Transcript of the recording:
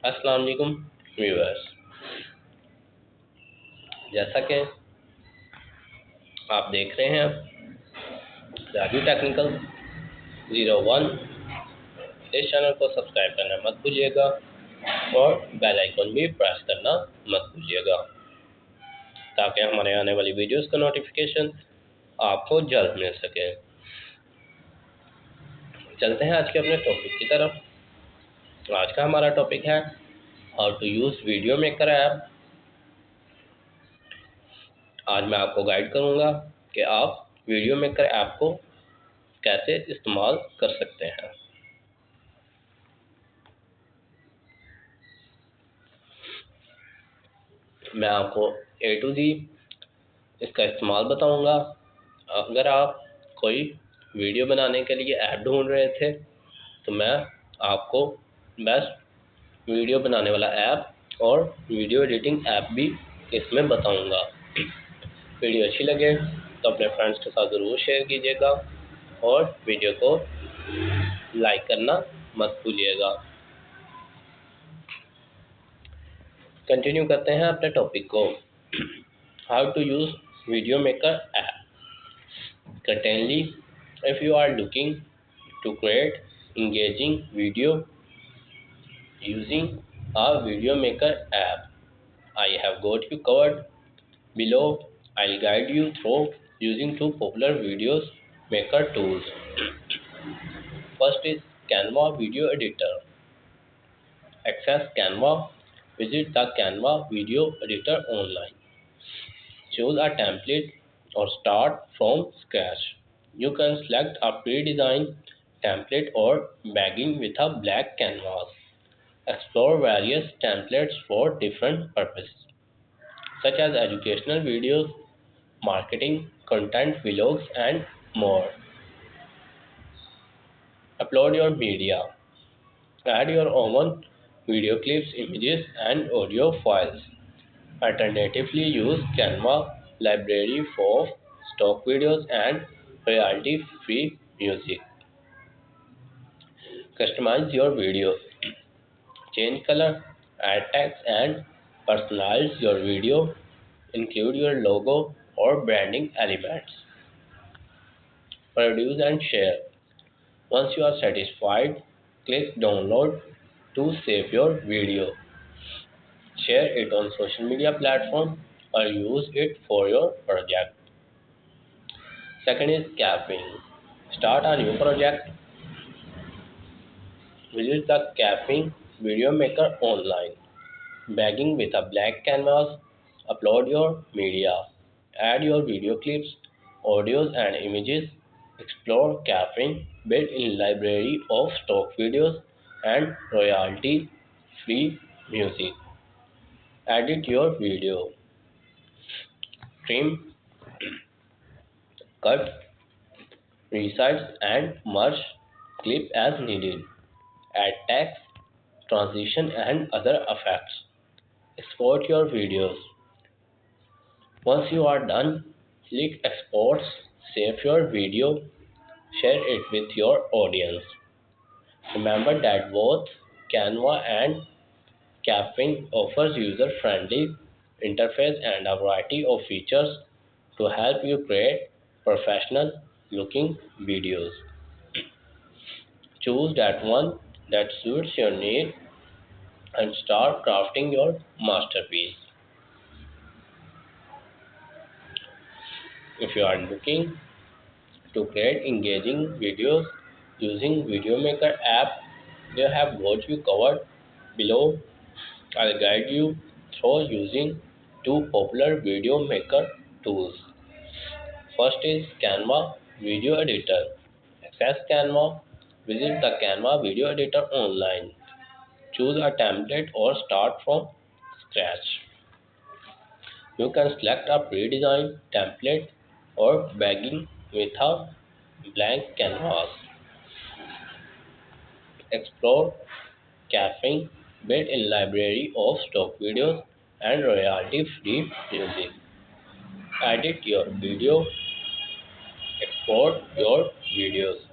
अस्सलाम वालेकुम व्यूअर्स। जैसा कि आप देख रहे हैं राजू टेक्निकल 01, इस चैनल को सब्सक्राइब करना मत भूलिएगा और बेल आइकन भी प्रेस करना मत भूलिएगा ताकि हमारे आने वाली वीडियोस का नोटिफिकेशन आपको जल्द मिल सके। चलते हैं आज के अपने टॉपिक की तरफ। आज का हमारा टॉपिक है how to use video maker app. आज मैं आपको गाइड करूंगा कि आप वीडियो मेकर ऐप को कैसे इस्तेमाल कर सकते हैं। मैं आपको A to Z इसका इस्तेमाल बताऊंगा। अगर आप कोई वीडियो बनाने के लिए ऐप ढूंढ रहे थे तो मैं आपको बेस्ट वीडियो बनाने वाला ऐप और वीडियो एडिटिंग ऐप भी इसमें बताऊंगा। वीडियो अच्छी लगे तो अपने फ्रेंड्स के साथ ज़रूर शेयर कीजिएगा और वीडियो को लाइक करना मत भूलिएगा। कंटिन्यू करते हैं अपने टॉपिक को। How to use video maker app. Certainly, if you are looking to create engaging video using a video maker app, I have got you covered. Below, I'll guide you through using two popular video maker tools. First is Canva Video Editor. Access Canva. Visit the Canva Video Editor online. Choose a template or start from scratch. You can select a pre-designed template or begin with a blank canvas. Explore various templates for different purposes, such as educational videos, marketing, content, vlogs, and more. Upload your media. Add your own video clips, images, and audio files. Alternatively, use Canva library for stock videos and royalty-free music. Customize your video. Change color, add text, and personalize your video. Include your logo or branding elements. Produce and share. Once you are satisfied, click download to save your video. Share it on social media platform or use it for your project. Second is capping. Start a new project. Visit the capping video maker online. Begin with a blank canvas. Upload your media. Add your video clips, audios and images. Explore capping built-in library of stock videos and royalty-free music. Edit your video. Trim, cut, resize and merge clip as needed. Add text, transition and other effects. Export your videos. Once you are done, click export, save your video, share it with your audience. Remember that both Canva and Capping offers user-friendly interface and a variety of features to help you create professional-looking videos. Choose that one that suits your need and start crafting your masterpiece. If you are looking to create engaging videos using Video Maker app, they have got you covered. Below, I'll guide you through using two popular video maker tools. First is Canva Video Editor. Access Canva. Visit the Canva Video Editor online. Choose a template or start from scratch. You can select a pre-designed template or begin with a blank canvas. Explore capping built-in library of stock videos and royalty-free music. Edit your video. Export your videos.